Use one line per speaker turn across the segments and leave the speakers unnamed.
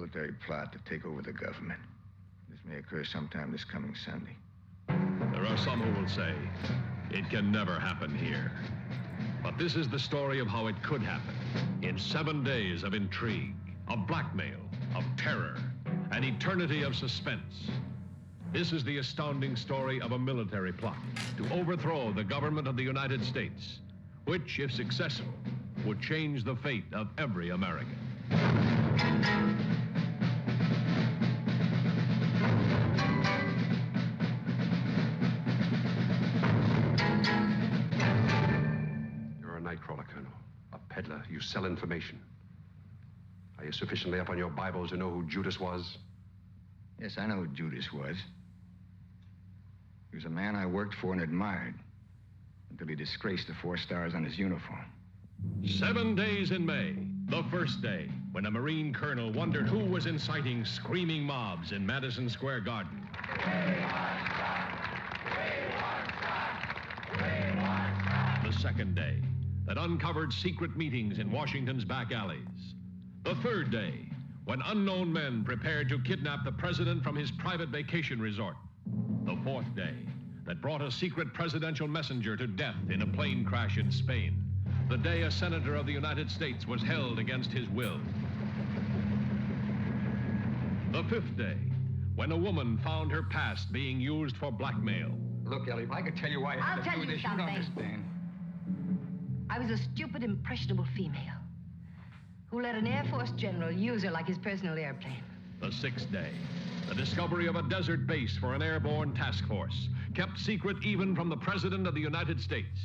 military plot to take over the government. This may occur sometime this coming Sunday.
There are some who will say it can never happen here. But this is the story of how it could happen. In 7 days of intrigue, of blackmail, of terror, an eternity of suspense. This is the astounding story of a military plot to overthrow the government of the United States, which, if successful, would change the fate of every American.
You're a nightcrawler, Colonel. A peddler. You sell information. Are you sufficiently up on your Bibles to know who Judas was?
Yes, I know who Judas was. He was a man I worked for and admired until he disgraced the 4 stars on his uniform.
7 days in May, the first day, when a Marine colonel wondered who was inciting screaming mobs in Madison Square Garden. The second day, that uncovered secret meetings in Washington's back alleys. The third day, when unknown men prepared to kidnap the president from his private vacation resort. The fourth day, that brought a secret presidential messenger to death in a plane crash in Spain. The day a senator of the United States was held against his will. The fifth day, when a woman found her past being used for blackmail.
Look, Ellie, if I could tell you why I
I'll
had to
tell
do
you
this,
something.
you'd understand.
I was a stupid, impressionable female who let an Air Force general use her like his personal airplane.
The sixth day, the discovery of a desert base for an airborne task force, kept secret even from the President of the United States.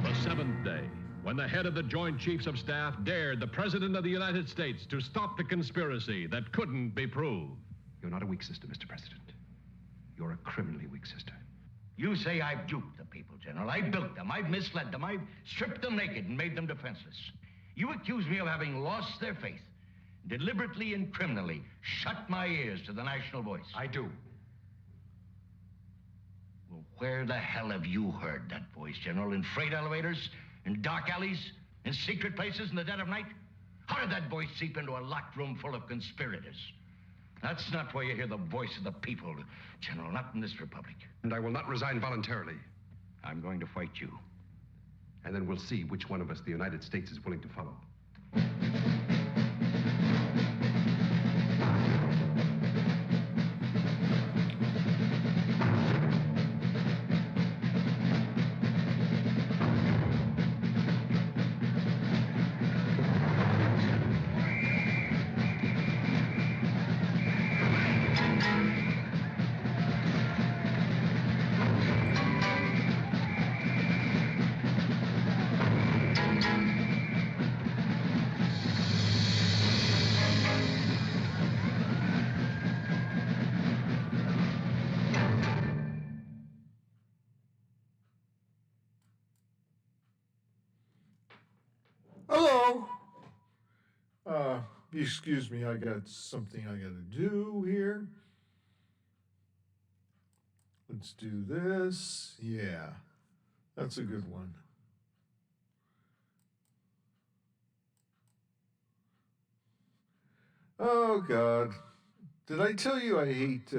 The seventh day, when the head of the Joint Chiefs of Staff dared the President of the United States to stop the conspiracy that couldn't be proved.
You're not a weak sister, Mr. President. You're a criminally weak sister.
You say I've duped the people, General. I built them. I've misled them. I've stripped them naked and made them defenseless. You accuse me of having lost their faith, deliberately and criminally shut my ears to the national voice.
I do.
Well, where the hell have you heard that voice, General? In freight elevators? In dark alleys? In secret places in the dead of night? How did that voice seep into a locked room full of conspirators? That's not where you hear the voice of the people, General, not in this republic.
And I will not resign voluntarily.
I'm going to fight you.
And then we'll see which one of us the United States is willing to follow.
Hello. Excuse me, I got something I gotta do here. Let's do this. Yeah, that's a good one. Oh, God. Did I tell you I hate,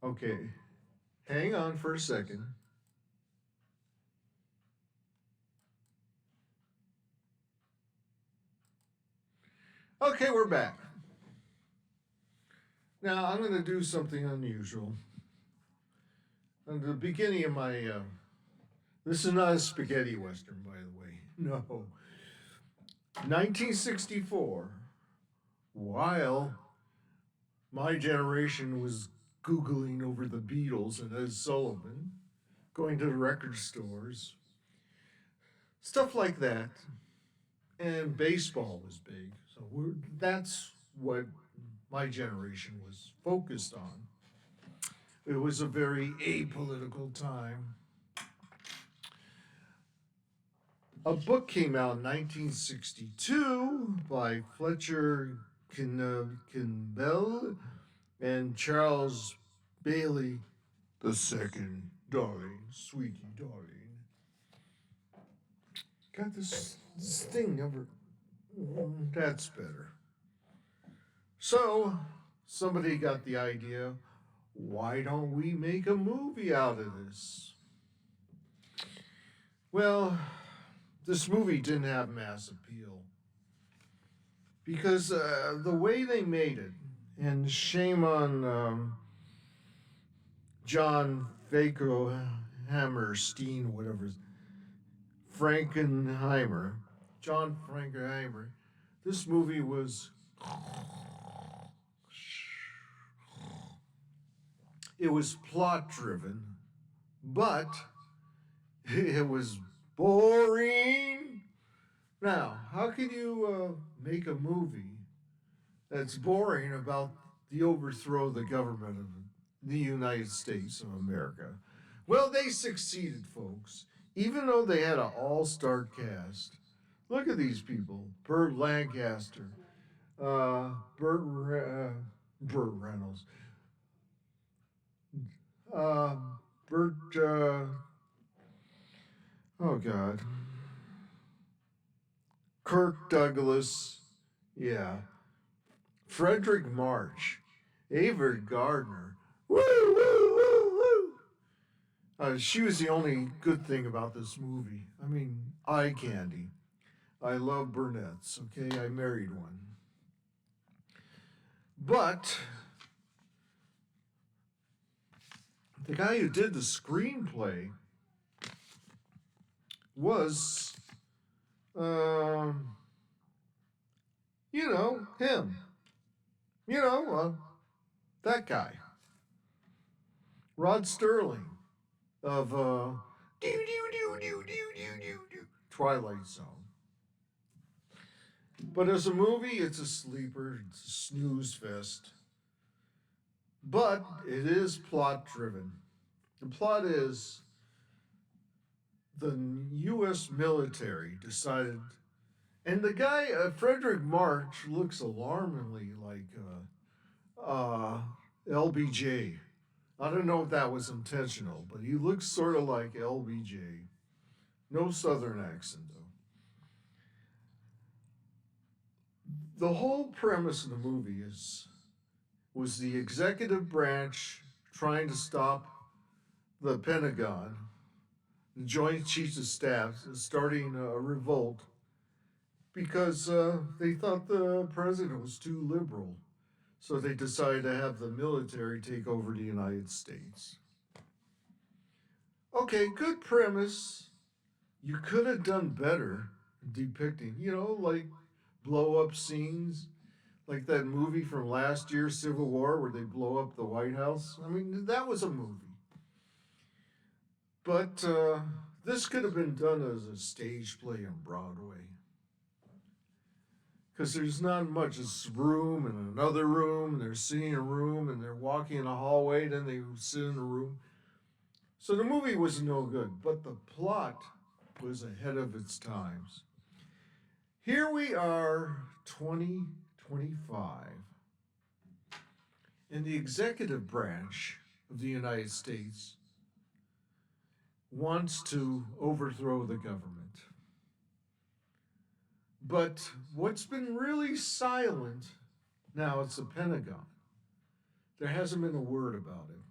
Okay. Hang on for a second. Okay, we're back. Now, I'm going to do something unusual. At the beginning of my, this is not a spaghetti western, by the way. No. 1964, while my generation was Googling over the Beatles and Ed Sullivan, going to the record stores, stuff like that. And baseball was big. So that's what my generation was focused on. It was a very apolitical time. A book came out in 1962 by Fletcher Kimball and Charles Bailey II. darling, sweetie, darling. Got this thing never. That's better. So, somebody got the idea, why don't we make a movie out of this? Well, this movie didn't have mass appeal because the way they made it, and shame on John Hammerstein, whatever, Frankenheimer, John Frankenheimer. This movie was. It was plot driven, but it was boring. Now, how can you make a movie that's boring about the overthrow of the government of the United States of America? Well, they succeeded, folks. Even though they had an all-star cast. Look at these people. Burt Lancaster, Burt Reynolds, Burt, oh God, Kirk Douglas, yeah, Frederick March, Ava Gardner, woo, woo, woo, woo. She was the only good thing about this movie. I mean, eye candy. I love brunettes, okay? I married one. But the guy who did the screenplay was, him. That guy. Rod Sterling of Twilight Zone. But as a movie, it's a sleeper, it's a snooze fest. But it is plot driven. The plot is the U.S. military decided, and the guy, Frederick March, looks alarmingly like LBJ. I don't know if that was intentional, but he looks sort of like LBJ. No Southern accent, though. The whole premise of the movie was the executive branch trying to stop the Pentagon, the Joint Chiefs of Staff, starting a revolt because they thought the president was too liberal. So they decided to have the military take over the United States. Okay, good premise. You could have done better depicting, like blow-up scenes, like that movie from last year, Civil War, where they blow up the White House. I mean, that was a movie. But this could have been done as a stage play on Broadway. Because there's not much. It's a room and another room, and they're sitting in a room, and they're walking in a hallway, then they sit in a room. So the movie was no good, but the plot was ahead of its times. Here we are, 2025, and the executive branch of the United States wants to overthrow the government. But what's been really silent, now it's the Pentagon. There hasn't been a word about it.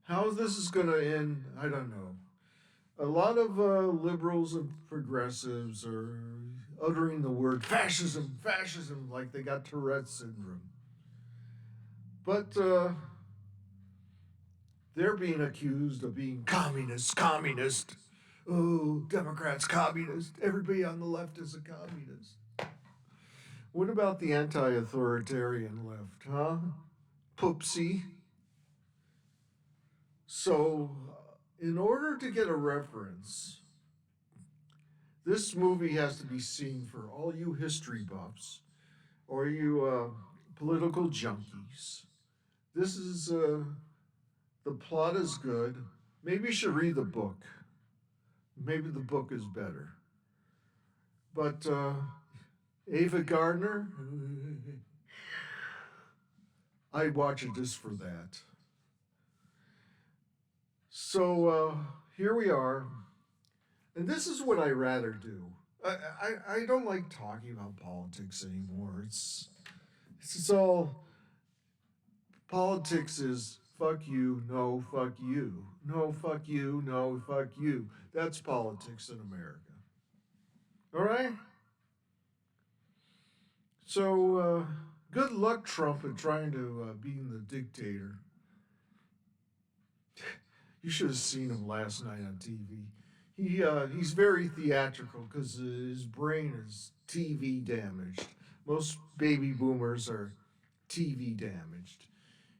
How this is going to end, I don't know. A lot of liberals and progressives are uttering the word fascism, fascism, like they got Tourette's syndrome. But they're being accused of being communist. Oh, Democrats, communist. Everybody on the left is a communist. What about the anti-authoritarian left, huh? Poopsie. So, in order to get a reference, this movie has to be seen for all you history buffs or you political junkies. This is, the plot is good. Maybe you should read the book. Maybe the book is better. But Ava Gardner, I'd watch it just for that. So here we are. And this is what I rather do. I don't like talking about politics anymore. It's all politics is fuck you, no, fuck you. No, fuck you, no, fuck you. That's politics in America. All right? So, good luck, Trump, in trying to being the dictator. You should have seen him last night on TV. He's very theatrical because his brain is TV damaged. Most baby boomers are TV damaged.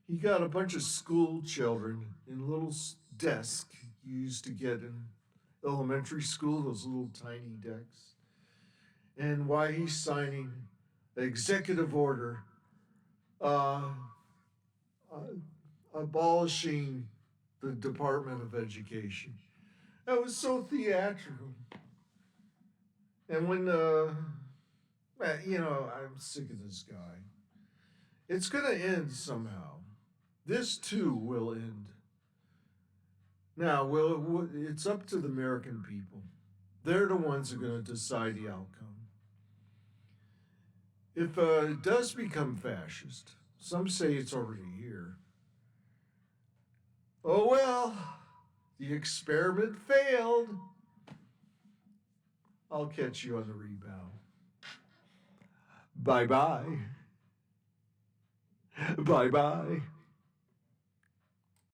He got a bunch of school children in a little desk you used to get in elementary school, those little tiny decks. And why he's signing an executive order uh, uh, abolishing the Department of Education. That was so theatrical. And when, I'm sick of this guy. It's going to end somehow. This too will end. Now, it's up to the American people. They're the ones who are going to decide the outcome. If it does become fascist, some say it's already here. Oh well, the experiment failed. I'll catch you on the rebound. Bye-bye. Bye-bye.